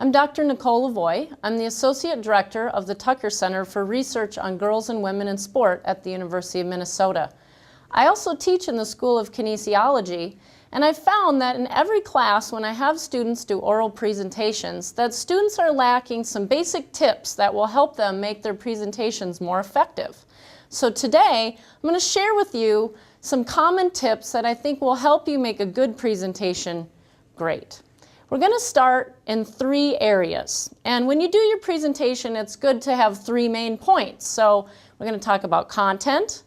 I'm Dr. Nicole LaVoi. I'm the Associate Director of the Tucker Center for Research on Girls and Women in Sport at the University of Minnesota. I also teach in the School of Kinesiology, and I've found that in every class when I have students do oral presentations, that students are lacking some basic tips that will help them make their presentations more effective. So today, I'm going to share with you some common tips that I think will help you make a good presentation great. We're going to start in 3 areas. And when you do your presentation, it's good to have 3 main points. So we're going to talk about content,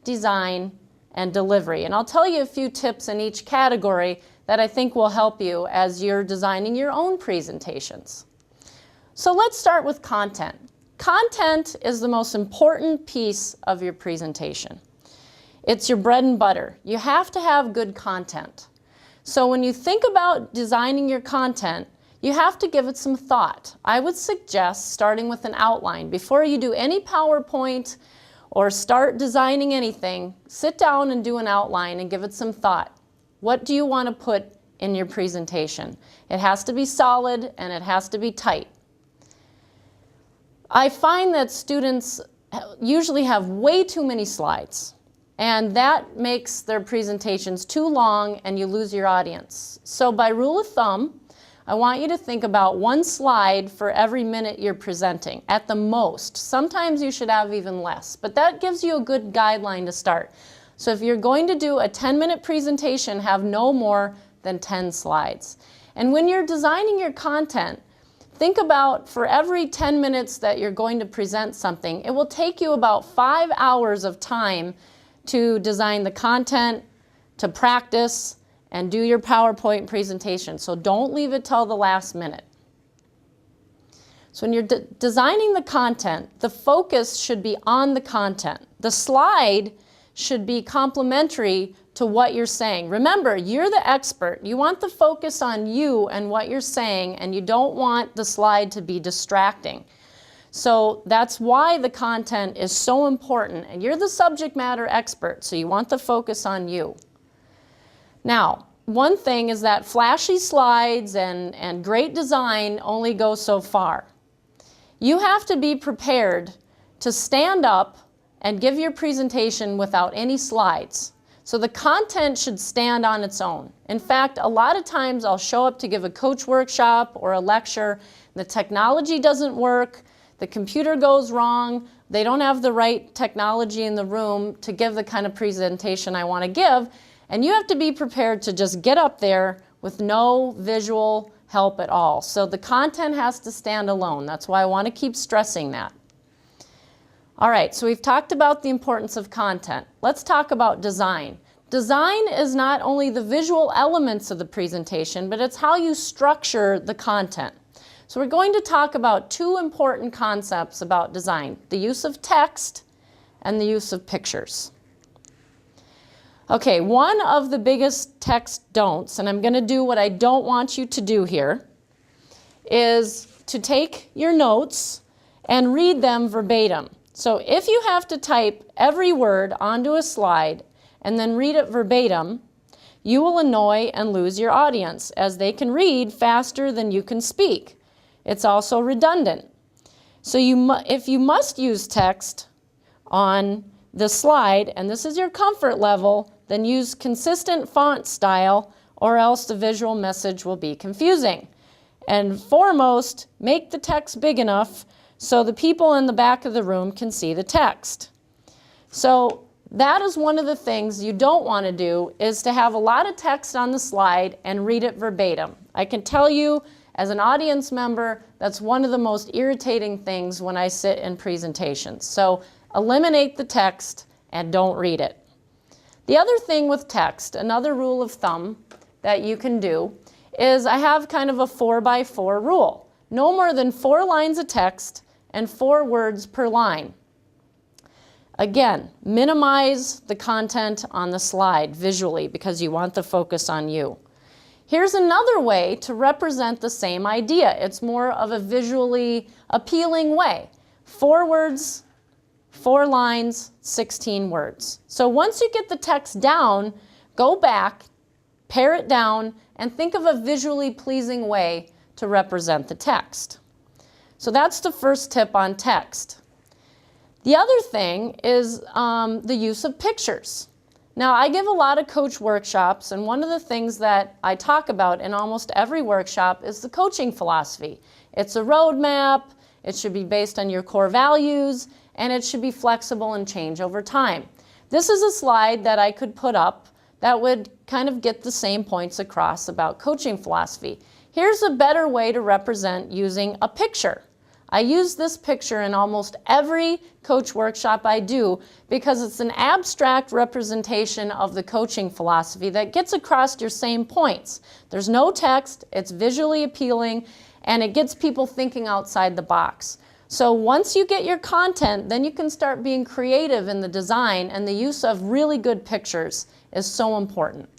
design, and delivery. And I'll tell you a few tips in each category that I think will help you as you're designing your own presentations. So let's start with content. Content is the most important piece of your presentation. It's your bread and butter. You have to have good content. So when you think about designing your content, you have to give it some thought. I would suggest starting with an outline. Before you do any PowerPoint or start designing anything, sit down and do an outline and give it some thought. What do you want to put in your presentation? It has to be solid and it has to be tight. I find that students usually have way too many slides. And that makes their presentations too long and you lose your audience. So by rule of thumb, I want you to think about 1 slide for every minute you're presenting, at the most. Sometimes you should have even less, but that gives you a good guideline to start. So if you're going to do a 10-minute presentation, have no more than 10 slides. And when you're designing your content, think about for every 10 minutes that you're going to present something, it will take you about 5 hours of time to design the content, to practice, and do your PowerPoint presentation. So don't leave it till the last minute. So when you're designing the content, the focus should be on the content. The slide should be complementary to what you're saying. Remember, you're the expert. You want the focus on you and what you're saying, and you don't want the slide to be distracting. So that's why the content is so important, and you're the subject matter expert, so you want the focus on you. Now, one thing is that flashy slides and great design only go so far. You have to be prepared to stand up and give your presentation without any slides. So the content should stand on its own. In fact, a lot of times I'll show up to give a coach workshop or a lecture, the technology doesn't work, the computer goes wrong, they don't have the right technology in the room to give the kind of presentation I want to give, and you have to be prepared to just get up there with no visual help at all. So the content has to stand alone. That's why I want to keep stressing that. All right, so we've talked about the importance of content. Let's talk about design. Design is not only the visual elements of the presentation, but it's how you structure the content. So we're going to talk about 2 important concepts about design, the use of text and the use of pictures. Okay, one of the biggest text don'ts, and I'm going to do what I don't want you to do here, is to take your notes and read them verbatim. So if you have to type every word onto a slide and then read it verbatim, you will annoy and lose your audience, as they can read faster than you can speak. It's also redundant. So if you must use text on the slide, and this is your comfort level, then use consistent font style, or else the visual message will be confusing. And foremost, make the text big enough so the people in the back of the room can see the text. So that is one of the things you don't want to do, is to have a lot of text on the slide and read it verbatim. I can tell you, as an audience member, that's one of the most irritating things when I sit in presentations. So eliminate the text and don't read it. The other thing with text, another rule of thumb that you can do, is I have kind of a 4x4 rule. No more than 4 lines of text and 4 words per line. Again, minimize the content on the slide visually because you want the focus on you. Here's another way to represent the same idea. It's more of a visually appealing way. 4 words, 4 lines, 16 words. So once you get the text down, go back, pare it down, and think of a visually pleasing way to represent the text. So that's the first tip on text. The other thing is the use of pictures. Now, I give a lot of coach workshops, and one of the things that I talk about in almost every workshop is the coaching philosophy. It's a roadmap, it should be based on your core values, and it should be flexible and change over time. This is a slide that I could put up that would kind of get the same points across about coaching philosophy. Here's a better way to represent using a picture. I use this picture in almost every coach workshop I do because it's an abstract representation of the coaching philosophy that gets across your same points. There's no text, it's visually appealing, and it gets people thinking outside the box. So once you get your content, then you can start being creative in the design, and the use of really good pictures is so important.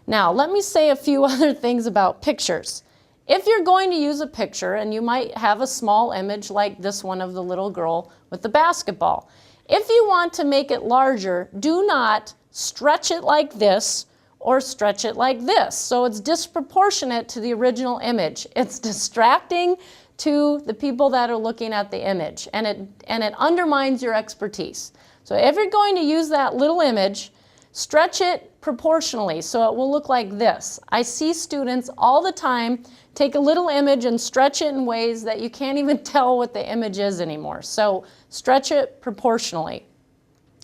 Now, let me say a few other things about pictures. If you're going to use a picture, and you might have a small image like this one of the little girl with the basketball, if you want to make it larger, do not stretch it like this or stretch it like this. So it's disproportionate to the original image. It's distracting to the people that are looking at the image, and it undermines your expertise. So if you're going to use that little image, stretch it proportionally so it will look like this. I see students all the time take a little image and stretch it in ways that you can't even tell what the image is anymore. So stretch it proportionally.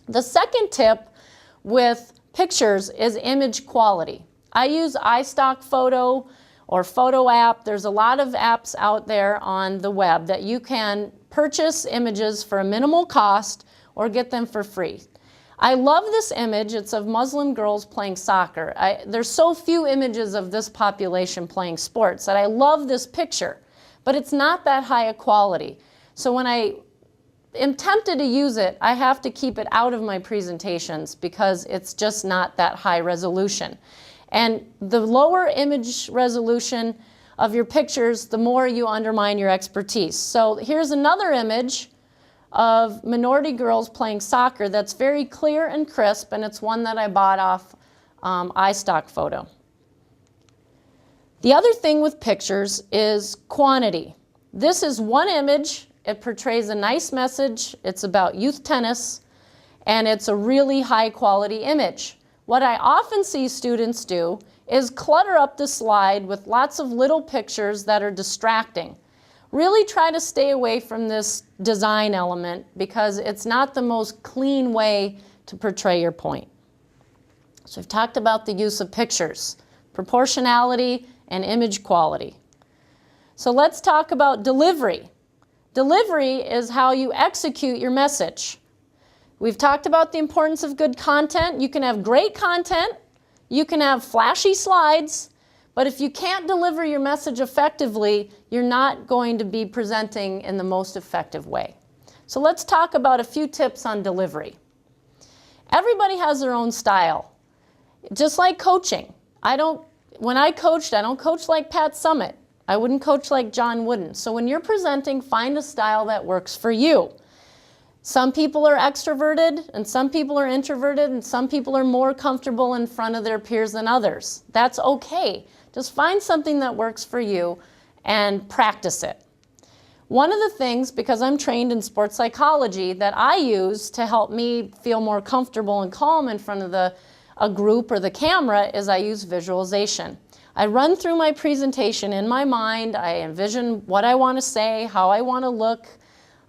The second tip with pictures is image quality. I use iStock Photo or Photo app. There's a lot of apps out there on the web that you can purchase images for a minimal cost or get them for free. I love this image. It's of Muslim girls playing soccer. There's so few images of this population playing sports that I love this picture, but it's not that high a quality. So when I am tempted to use it, I have to keep it out of my presentations because it's just not that high resolution. And the lower image resolution of your pictures, the more you undermine your expertise. So here's another image of minority girls playing soccer that's very clear and crisp, and it's one that I bought off iStock Photo. The other thing with pictures is quantity. This is one image. It portrays a nice message. It's about youth tennis, and it's a really high quality image. What I often see students do is clutter up the slide with lots of little pictures that are distracting. Really try to stay away from this design element because it's not the most clean way to portray your point. So we've talked about the use of pictures, proportionality, and image quality. So let's talk about delivery. Delivery is how you execute your message. We've talked about the importance of good content. You can have great content, you can have flashy slides, but if you can't deliver your message effectively, you're not going to be presenting in the most effective way. So let's talk about a few tips on delivery. Everybody has their own style. Just like coaching. When I coached, I don't coach like Pat Summitt. I wouldn't coach like John Wooden. So when you're presenting, find a style that works for you. Some people are extroverted, and some people are introverted, and some people are more comfortable in front of their peers than others. That's okay. Just find something that works for you and practice it. One of the things, because I'm trained in sports psychology, that I use to help me feel more comfortable and calm in front of a group or the camera is I use visualization. I run through my presentation in my mind. I envision what I want to say, how I want to look.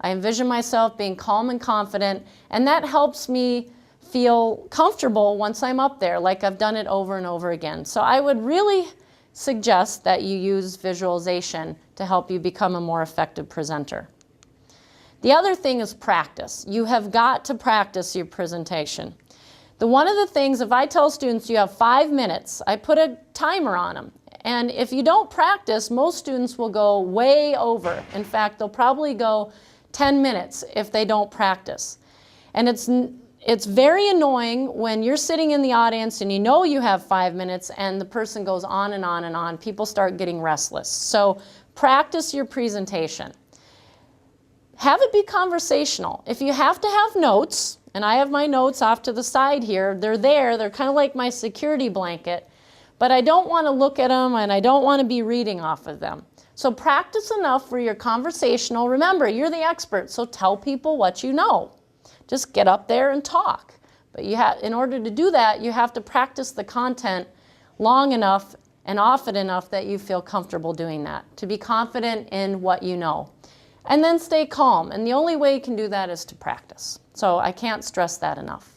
I envision myself being calm and confident, and that helps me feel comfortable once I'm up there, like I've done it over and over again. So I would really suggest that you use visualization to help you become a more effective presenter. The other thing is practice. You have got to practice your presentation. One of the things, if I tell students you have 5 minutes, I put a timer on them. And if you don't practice, most students will go way over. In fact, they'll probably go 10 minutes if they don't practice. And it's very annoying when you're sitting in the audience and you know you have 5 minutes and the person goes on and on and on. People start getting restless. So practice your presentation. Have it be conversational. If you have to have notes, and I have my notes off to the side here, they're there, they're kind of like my security blanket, but I don't want to look at them and I don't want to be reading off of them. So practice enough where you're conversational. Remember, you're the expert, so tell people what you know. Just get up there and talk. But in order to do that, you have to practice the content long enough and often enough that you feel comfortable doing that, to be confident in what you know. And then stay calm. And the only way you can do that is to practice. So I can't stress that enough.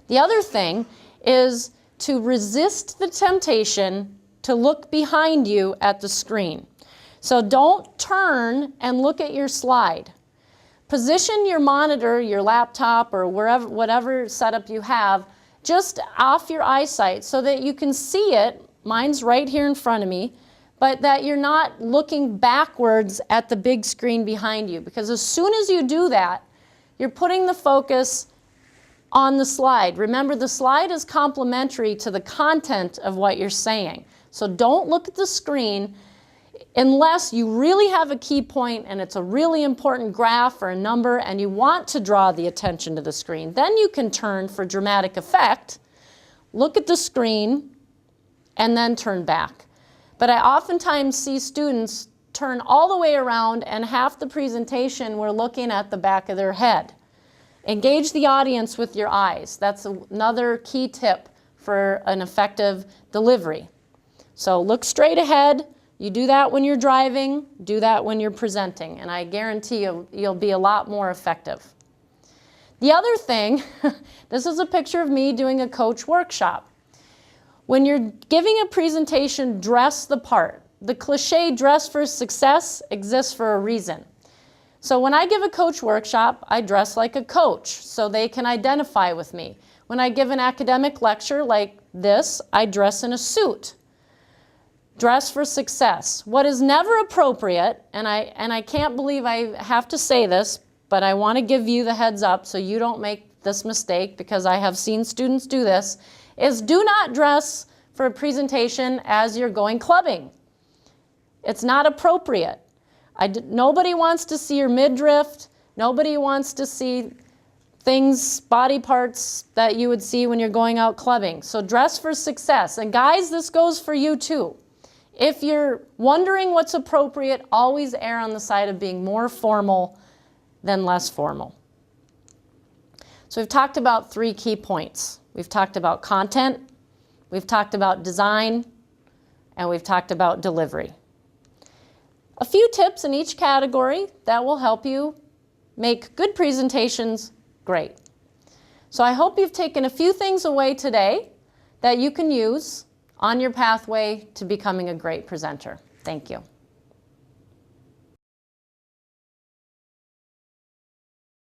The other thing is to resist the temptation to look behind you at the screen. So don't turn and look at your slide. Position your monitor, your laptop, or whatever setup you have, just off your eyesight so that you can see it. Mine's right here in front of me, but that you're not looking backwards at the big screen behind you. Because as soon as you do that, you're putting the focus on the slide. Remember, the slide is complementary to the content of what you're saying. So don't look at the screen unless you really have a key point and it's a really important graph or a number and you want to draw the attention to the screen. Then you can turn for dramatic effect, look at the screen, and then turn back. But I oftentimes see students turn all the way around and half the presentation we're looking at the back of their head. Engage the audience with your eyes. That's another key tip for an effective delivery. So look straight ahead. You do that when you're driving, do that when you're presenting, and I guarantee you'll be a lot more effective. The other thing, this is a picture of me doing a coach workshop. When you're giving a presentation, dress the part. The cliche dress for success exists for a reason. So when I give a coach workshop, I dress like a coach so they can identify with me. When I give an academic lecture like this, I dress in a suit. Dress for success. What is never appropriate, and I can't believe I have to say this, but I want to give you the heads up so you don't make this mistake, because I have seen students do this, is do not dress for a presentation as you're going clubbing. It's not appropriate. Nobody wants to see your midriff. Nobody wants to see things, body parts that you would see when you're going out clubbing. So dress for success. And guys, this goes for you too. If you're wondering what's appropriate, always err on the side of being more formal than less formal. So we've talked about 3 key points. We've talked about content, we've talked about design, and we've talked about delivery. A few tips in each category that will help you make good presentations great. So I hope you've taken a few things away today that you can use on your pathway to becoming a great presenter. Thank you.